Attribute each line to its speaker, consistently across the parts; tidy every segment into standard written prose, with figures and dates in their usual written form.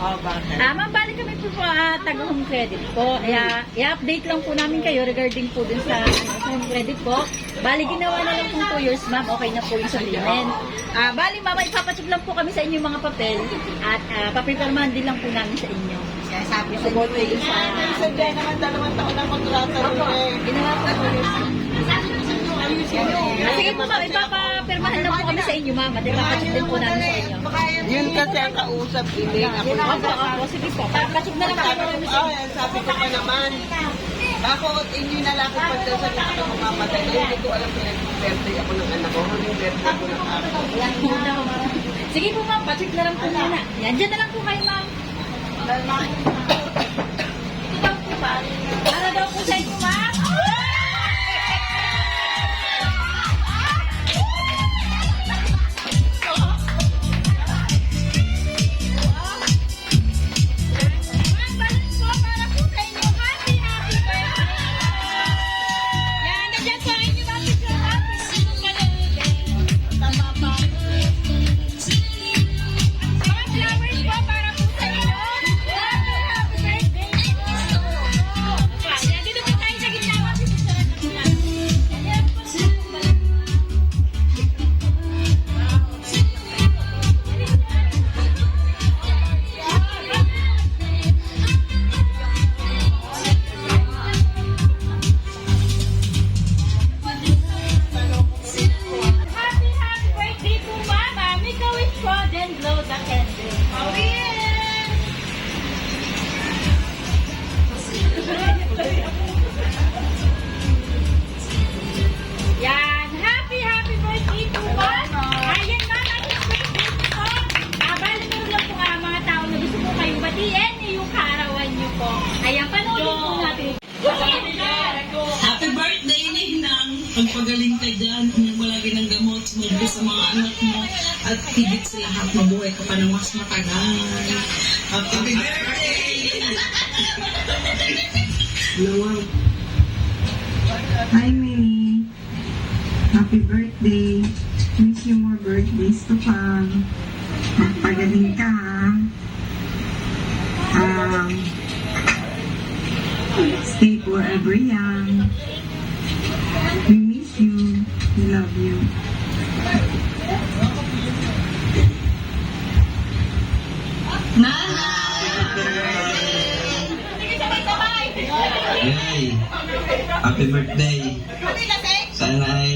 Speaker 1: Oh, bakit?
Speaker 2: Ma'am, balik kami po taga-home credit po. Kaya, i-update lang po namin kayo regarding po dun sa home credit po. Bali, ginawa na lang po 2 years, ma'am. Okay na po yung sabihin. Bali, ma'am, ipapacheck lang po kami sa inyo yung mga papel at papipirmahan din lang po namin sa inyo.
Speaker 1: Kaya sabi ko
Speaker 2: Support po dun sa...
Speaker 1: Sadya naman 2 taon ang kontrata
Speaker 2: Opo,
Speaker 1: eh.
Speaker 2: ginawa po 2 years. Sige po, ma'am, ipapapirmahan lang po kami sa inyo, ma'am. At ipapacheck din po namin sa inyo.
Speaker 1: Yun kasi ang kausap, Iling. Ako
Speaker 2: Opo, sige po. Papacheck na lang po kami sa inyo.
Speaker 1: sabi ko pa naman, bakit inyo nalakit pagdasal na ako mamamatay? Hindi ko alam pinag-birthday ako ng anak ko. Huling birthday ko ng anak ko.
Speaker 2: Wala po na, ma'am. Sige po, ma'am, pacheck na lang po muna. Yan, dyan na lang po kayo, ma'am. Ito daw po ba? Para daw po sa inyo, ma'am. Yan. Happy birthday po ba? Ayan, ma'am. Bali meron lang po mga tao na gusto po kayong batiin yung kaarawan niyo po. Ayan, panoodin po natin.
Speaker 3: Happy birthday, Ninang! Pagpagaling ka dyan, umiyak mo lagi ng gamot, sumulbi sa mga anak mo, at higit sa lahat, mabuhay ka pa ng mas matagal. Happy birthday!
Speaker 4: Hi, Minnie. Happy birthday. Wish you more birthdays to come. Magpagaling ka, ha? Stay forever young. We miss you. We love you.
Speaker 5: Yay! Happy birthday! Sana ay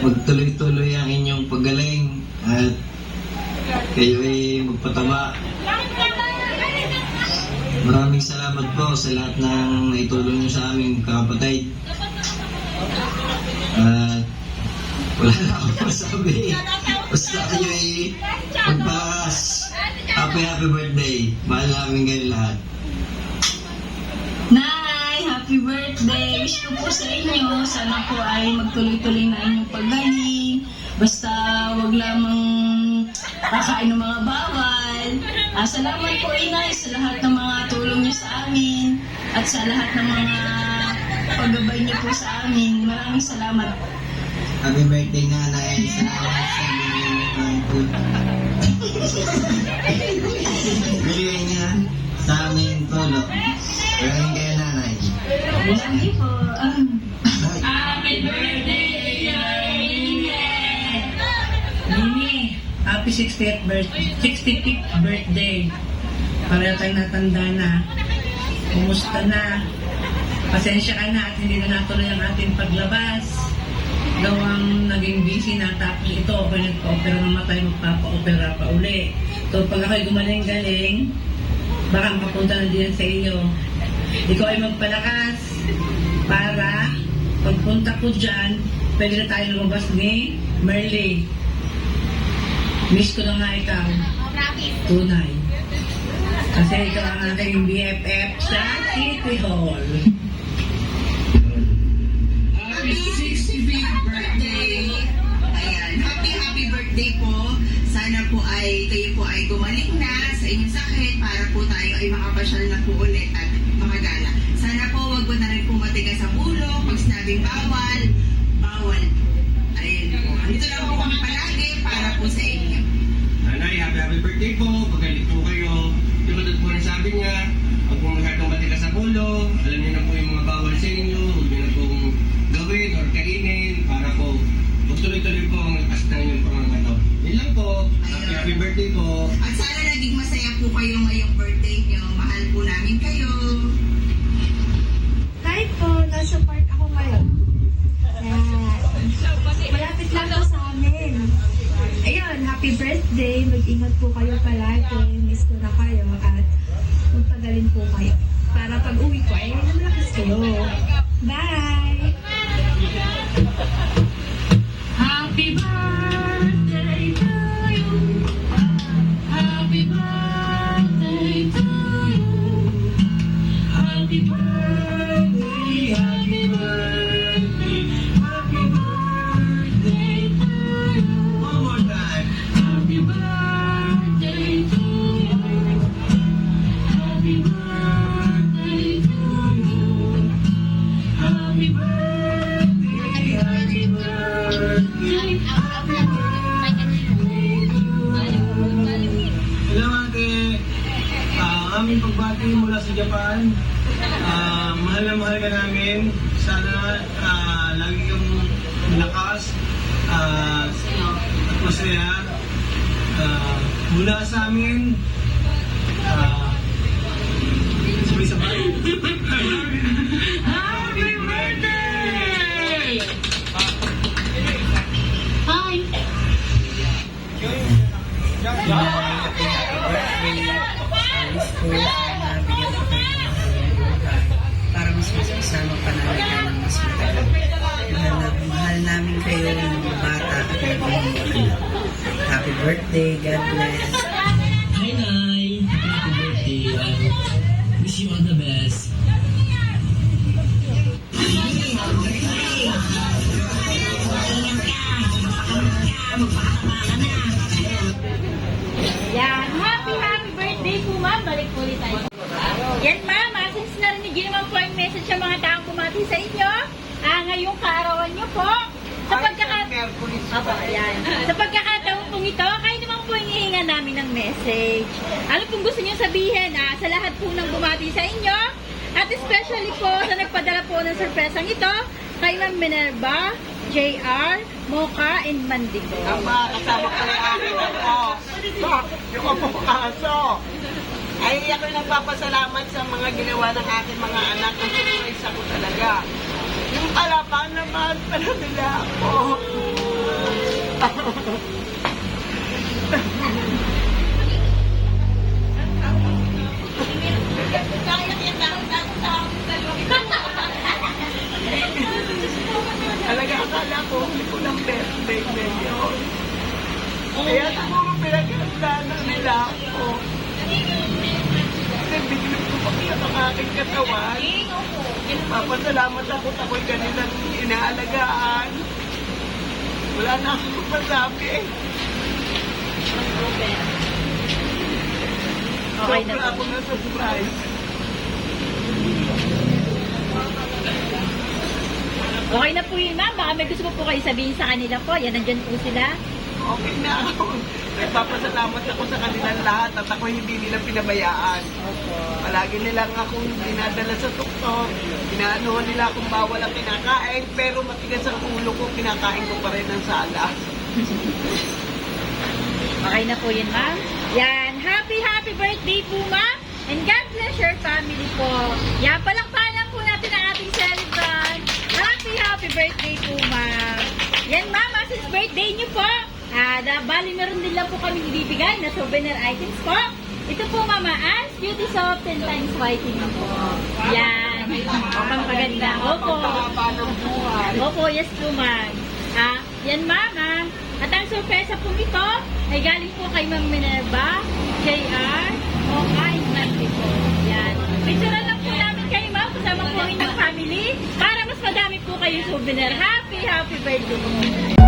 Speaker 5: magtuloy-tuloy ang inyong paggaling at kayo ay magpataba. Maraming salamat po sa lahat ng naitulong niyo sa aming kapatid. At wala na akong masabi. Basta kayo ay magpalakas. Happy birthday. Mahal namin kayo lahat.
Speaker 3: Nay, happy birthday! Wish ko po sa inyo, sana po ay magtuloy-tuloy na inyong paggaling. Basta wag lamang kakain ng mga bawal. Salamat po, Inay, sa lahat ng mga tulong niyo sa amin at sa lahat ng mga paggabay niyo po sa amin. Maraming salamat.
Speaker 5: Happy birthday, nanay. Salamat sa binigay food. Binigay niya sa amin tulong. Maraming kayo, nanay.
Speaker 3: Lagi po.
Speaker 2: Happy birthday,
Speaker 6: Nini, happy 65th birthday. Pareho tayong natanda na. Kumusta na? Pasensya ka na at hindi na natuloy ang ating paglabas. Gawang naging busy na tapos ito, okay nagpa-opera ng mata, magpapa-opera pa uli. So pag ako'y gumaling-galing, baka makapunta na din sa iyo. Ikaw ay magpalakas para pagpunta ko dyan, pwede na tayo lumabas ni Merly. Miss ko na nga ikaw. Tunay. Kasi ikaw ang aking BFF sa City Hall.
Speaker 3: Happy 65th birthday! Ayan, happy birthday po. Sana po ay kayo po ay gumaling na sa inyong sakit para po tayo ay makapasyal na po ulit at makagala. Sana po wag mo na rin po matigas ang ulo. Pag sinabing bawal, bawal. Ayun po. Dito lang po kami palagi para po sa inyo.
Speaker 5: Nanay, happy birthday po. Pagaling po kayo.
Speaker 7: sabi niya, huwag po masyadong matigas sa ulo, alam niyo na po yung mga bawal sa inyo, huwag niyo na pong gawin or kainin para po tuloy-tuloy po ang lakas ng inyong pangangato. Yun lang po. Happy birthday po.
Speaker 3: At sana naging masaya po kayo ngayong birthday nyo. Mahal po namin kayo.
Speaker 8: Hi po, nasa park ako ngayon. Malapit lang po sa amin. Ayun, happy birthday. Mag-ingat po kayo palagi. Miss ko na kayo at magpagaling po kayo. Para pag uwi ko, ay malakas kayo. Bye!
Speaker 6: Happy birthday to you. Happy birthday to you. Happy birthday, happy birthday, happy birthday to you.
Speaker 7: One more time.
Speaker 6: Happy birthday to you. Happy birthday to you. Happy birthday, happy birthday.
Speaker 7: Hello ate. Aming pagbati mula sa Japan. Mahal na mahal ka namin. Sana lagi kang lakas at masaya. Mula sa amin. Sabay-sabay.
Speaker 6: Happy birthday! Hi!
Speaker 9: Para mas masasama pa namin kayo ng mas matagal. Mahal namin kayo ng mga bata at ng mga anak. Happy birthday, God bless.
Speaker 10: Hi, Nay! Happy birthday. Wish you all the best.
Speaker 2: Yan. Happy birthday po, ma'am. Balik po ulit tayo. Yan, ma'am. Since narinig yun naman po yung message sa mga taong bumati sa inyo, ngayong kaarawan nyo po, sa pagkakataon pong ito, kayo naman po yung hihingan namin ng message. Ano pong gusto nyo sabihin sa lahat po ng bumati sa inyo, at especially po sa nagpadala po ng sorpresang ito, kay Ma'am Minerva, JR, Mocha, and Mandico.
Speaker 1: Kasama ko yung aking yung abukaso. Ay, ako nagpapasalamat sa mga ginawa ng aking mga anak. Ang surprise ako talaga. Yung palaban naman, pala nila ako. Talaga akala ko, hindi ko ng birthday ngayon. Kaya siguro pinagkakalanan nila ako. Kasi biglang ko pakiyak ang aking katawan. Papasalamat ako at ako'y kanilang inaalagaan. Wala na akong masabi.
Speaker 2: Okay na
Speaker 1: Sobra
Speaker 2: po.
Speaker 1: ako na surprise.
Speaker 2: Okay na po yun, ma'am. Baka may gusto po kayo sabihin sa kanila po. Yan, nandyan po sila.
Speaker 1: Okay na ako. Nagpapasalamat ako sa kanilang lahat at ako hindi nila pinabayaan. Palagi nilang akong dinadala sa doktor. Inaanuhan nila akong bawal ang kinakain, pero matigas ang ulo ko, kinakain ko pa rin ang sala.
Speaker 2: Okay na po yun, ma'am. Yan. Happy birthday po, ma'am. And God bless your family po. Yan, palakpakan po natin ang ating celebrant. Happy birthday po, ma'am. Yan, ma'am. Since birthday niyo po, bali meron din lang po kami ibibigay na souvenir items po. Ito po, Mama Ann, Beauty Soap 10 times whitening po. Yan. Pampaganda. Opo. Opo, yes po, ma'am. Yan, Mama. At ang sorpresa po ito ay galing po kay Ma'am Minerva, JR, Mocha, and Mandy po. Yan. Picture lang po namin kayo, ma'am, kasama po ang inyong family para mas madami po kayong souvenir. Happy birthday po.